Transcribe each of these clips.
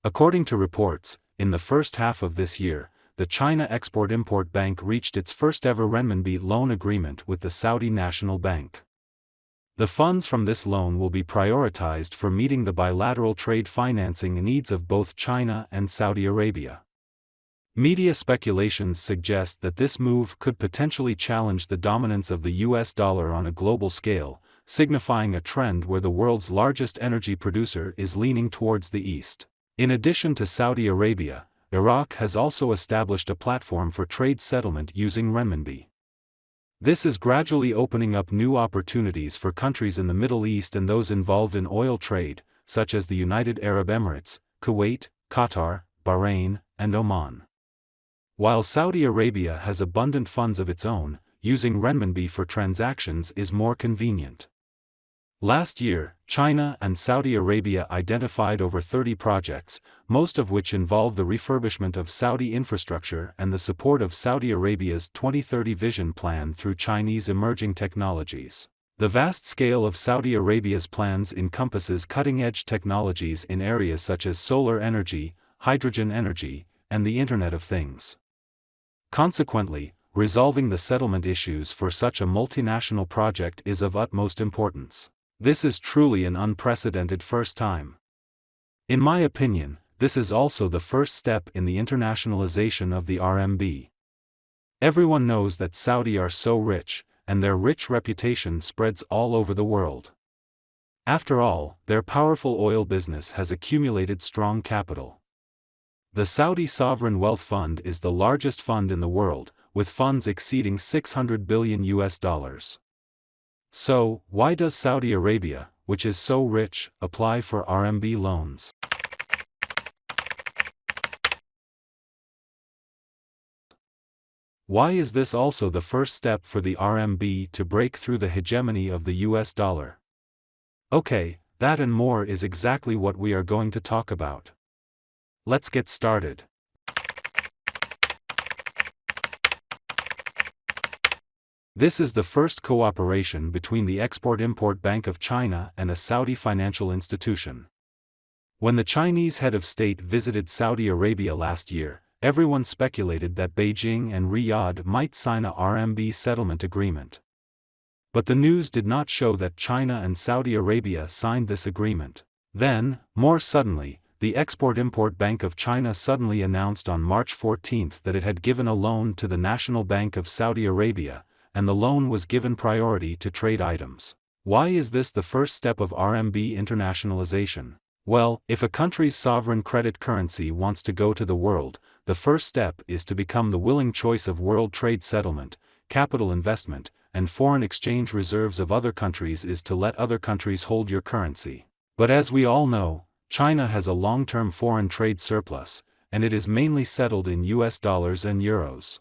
According to reports, in the first half of this year, the China Export-Import Bank reached its first-ever renminbi loan agreement with the Saudi National Bank. The funds from this loan will be prioritized for meeting the bilateral trade financing needs of both China and Saudi Arabia. Media speculations suggest that this move could potentially challenge the dominance of the US dollar on a global scale, signifying a trend where the world's largest energy producer is leaning towards the east. In addition to Saudi Arabia, Iraq has also established a platform for trade settlement using renminbi. This is gradually opening up new opportunities for countries in the Middle East and those involved in oil trade, such as the United Arab Emirates, Kuwait, Qatar, Bahrain, and Oman. While Saudi Arabia has abundant funds of its own, using renminbi for transactions is more convenient. Last year, China and Saudi Arabia identified over 30 projects, most of which involve the refurbishment of Saudi infrastructure and the support of Saudi Arabia's 2030 vision plan through Chinese emerging technologies. The vast scale of Saudi Arabia's plans encompasses cutting-edge technologies in areas such as solar energy, hydrogen energy, and the Internet of Things. Consequently, resolving the settlement issues for such a multinational project is of utmost importance. This is truly an unprecedented first time. In my opinion, this is also the first step in the internationalization of the RMB. Everyone knows that Saudi are so rich, and their rich reputation spreads all over the world. After all, their powerful oil business has accumulated strong capital. The Saudi Sovereign Wealth Fund is the largest fund in the world, with funds exceeding $600 billion. So, why does Saudi Arabia, which is so rich, apply for RMB loans? Why is this also the first step for the RMB to break through the hegemony of the US dollar? Okay, that and more is exactly what we are going to talk about. Let's get started. This is the first cooperation between the Export-Import Bank of China and a Saudi financial institution. When the Chinese head of state visited Saudi Arabia last year, everyone speculated that Beijing and Riyadh might sign a RMB settlement agreement. But the news did not show that China and Saudi Arabia signed this agreement. Then, more suddenly, the Export-Import Bank of China suddenly announced on March 14 that it had given a loan to the National Bank of Saudi Arabia, and the loan was given priority to trade items. Why is this the first step of RMB internationalization? Well, if a country's sovereign credit currency wants to go to the world, the first step is to become the willing choice of world trade settlement, capital investment, and foreign exchange reserves of other countries is to let other countries hold your currency. But as we all know, China has a long-term foreign trade surplus, and it is mainly settled in US dollars and euros.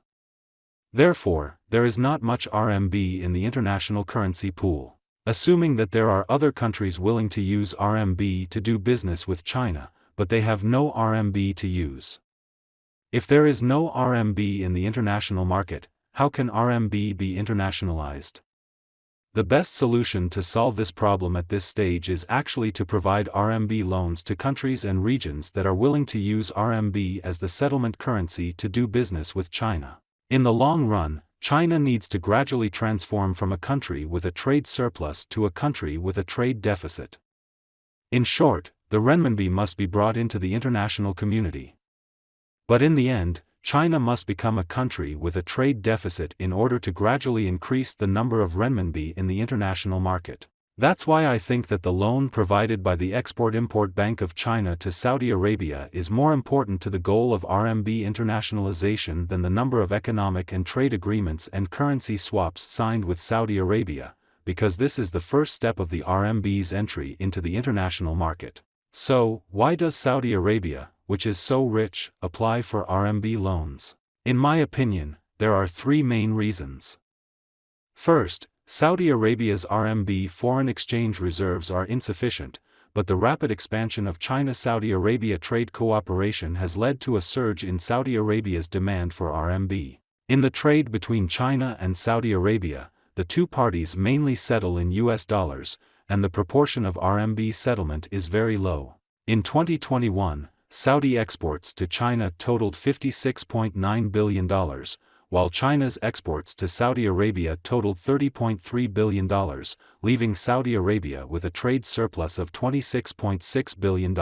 Therefore, there is not much RMB in the international currency pool. Assuming that there are other countries willing to use RMB to do business with China, but they have no RMB to use. If there is no RMB in the international market, how can RMB be internationalized? The best solution to solve this problem at this stage is actually to provide RMB loans to countries and regions that are willing to use RMB as the settlement currency to do business with China. In the long run, China needs to gradually transform from a country with a trade surplus to a country with a trade deficit. In short, the renminbi must be brought into the international community. But in the end, China must become a country with a trade deficit in order to gradually increase the number of renminbi in the international market. That's why I think that the loan provided by the Export-Import Bank of China to Saudi Arabia is more important to the goal of RMB internationalization than the number of economic and trade agreements and currency swaps signed with Saudi Arabia, because this is the first step of the RMB's entry into the international market. So, why does Saudi Arabia, which is so rich, apply for RMB loans? In my opinion, there are three main reasons. First, Saudi Arabia's RMB foreign exchange reserves are insufficient, but the rapid expansion of China-Saudi Arabia trade cooperation has led to a surge in Saudi Arabia's demand for RMB. In the trade between China and Saudi Arabia, the two parties mainly settle in US dollars, and the proportion of RMB settlement is very low. In 2021, Saudi exports to China totaled $56.9 billion, while China's exports to Saudi Arabia totaled $30.3 billion, leaving Saudi Arabia with a trade surplus of $26.6 billion.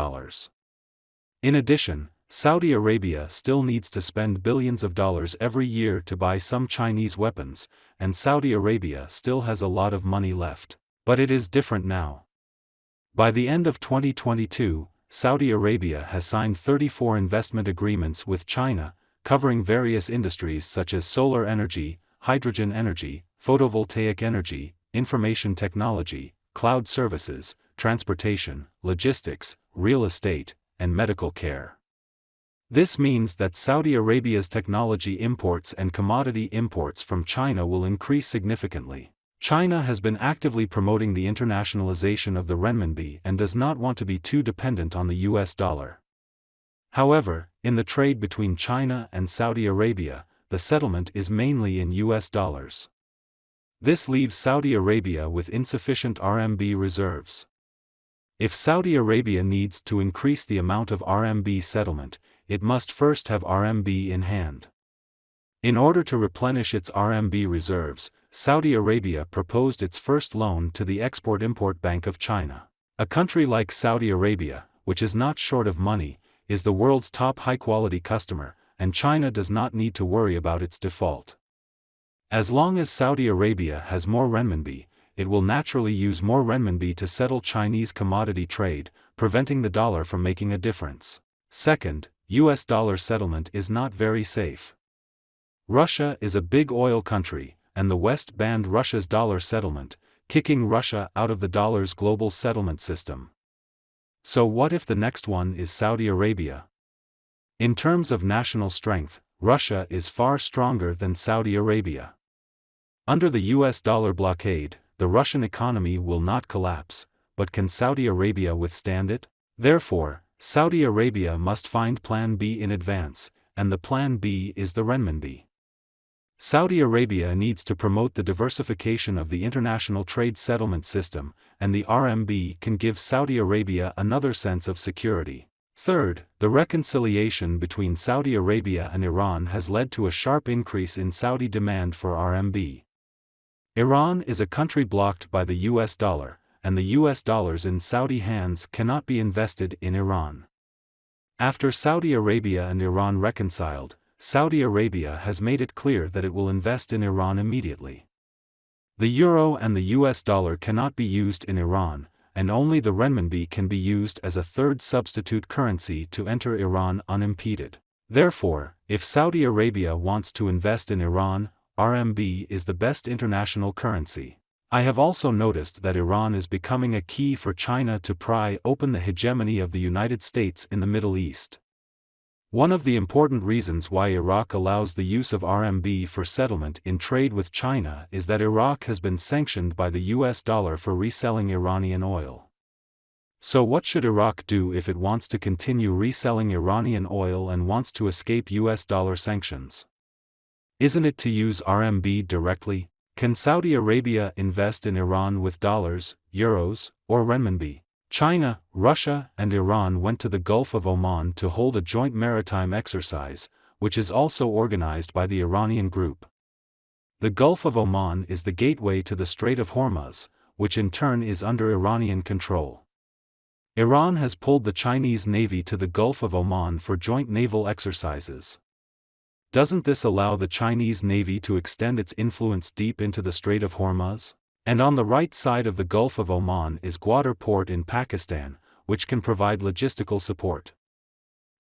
In addition, Saudi Arabia still needs to spend billions of dollars every year to buy some Chinese weapons, and Saudi Arabia still has a lot of money left. But it is different now. By the end of 2022, Saudi Arabia has signed 34 investment agreements with China, covering various industries such as solar energy, hydrogen energy, photovoltaic energy, information technology, cloud services, transportation, logistics, real estate, and medical care. This means that Saudi Arabia's technology imports and commodity imports from China will increase significantly. China has been actively promoting the internationalization of the renminbi and does not want to be too dependent on the US dollar. However, in the trade between China and Saudi Arabia, the settlement is mainly in US dollars. This leaves Saudi Arabia with insufficient RMB reserves. If Saudi Arabia needs to increase the amount of RMB settlement, it must first have RMB in hand. In order to replenish its RMB reserves, Saudi Arabia proposed its first loan to the Export-Import Bank of China. A country like Saudi Arabia, which is not short of money, is the world's top high-quality customer, and China does not need to worry about its default. As long as Saudi Arabia has more renminbi, it will naturally use more renminbi to settle Chinese commodity trade, preventing the dollar from making a difference. Second, US dollar settlement is not very safe. Russia is a big oil country, and the West banned Russia's dollar settlement, kicking Russia out of the dollar's global settlement system. So what if the next one is Saudi Arabia? In terms of national strength, Russia is far stronger than Saudi Arabia. Under the US dollar blockade, the Russian economy will not collapse, but can Saudi Arabia withstand it? Therefore, Saudi Arabia must find Plan B in advance, and the Plan B is the renminbi. Saudi Arabia needs to promote the diversification of the international trade settlement system, and the RMB can give Saudi Arabia another sense of security. Third, the reconciliation between Saudi Arabia and Iran has led to a sharp increase in Saudi demand for RMB. Iran is a country blocked by the US dollar, and the US dollars in Saudi hands cannot be invested in Iran. After Saudi Arabia and Iran reconciled, Saudi Arabia has made it clear that it will invest in Iran immediately. The euro and the US dollar cannot be used in Iran, and only the renminbi can be used as a third substitute currency to enter Iran unimpeded. Therefore, if Saudi Arabia wants to invest in Iran, RMB is the best international currency. I have also noticed that Iran is becoming a key for China to pry open the hegemony of the United States in the Middle East. One of the important reasons why Iraq allows the use of RMB for settlement in trade with China is that Iraq has been sanctioned by the US dollar for reselling Iranian oil. So what should Iraq do if it wants to continue reselling Iranian oil and wants to escape US dollar sanctions? Isn't it to use RMB directly? Can Saudi Arabia invest in Iran with dollars, euros, or renminbi? China, Russia, and Iran went to the Gulf of Oman to hold a joint maritime exercise, which is also organized by the Iranian group. The Gulf of Oman is the gateway to the Strait of Hormuz, which in turn is under Iranian control. Iran has pulled the Chinese Navy to the Gulf of Oman for joint naval exercises. Doesn't this allow the Chinese Navy to extend its influence deep into the Strait of Hormuz? And on the right side of the Gulf of Oman is Gwadar Port in Pakistan, which can provide logistical support.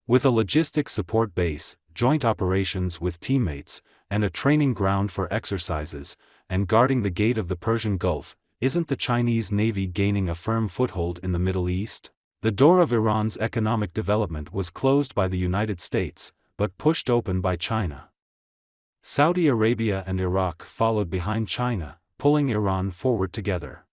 With a logistics support base, joint operations with teammates, and a training ground for exercises, and guarding the gate of the Persian Gulf, isn't the Chinese Navy gaining a firm foothold in the Middle East? The door of Iran's economic development was closed by the United States, but pushed open by China. Saudi Arabia and Iraq followed behind China, pulling Iran forward together.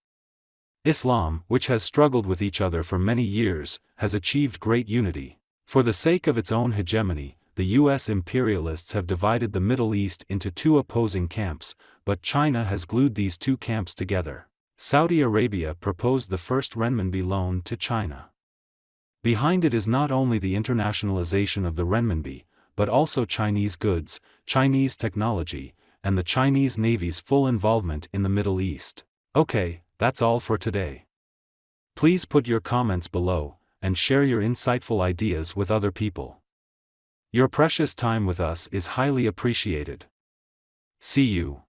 Islam, which has struggled with each other for many years, has achieved great unity. For the sake of its own hegemony, the US imperialists have divided the Middle East into two opposing camps, but China has glued these two camps together. Saudi Arabia proposed the first renminbi loan to China. Behind it is not only the internationalization of the renminbi, but also Chinese goods, Chinese technology, and the Chinese Navy's full involvement in the Middle East. Okay, that's all for today. Please put your comments below, and share your insightful ideas with other people. Your precious time with us is highly appreciated. See you.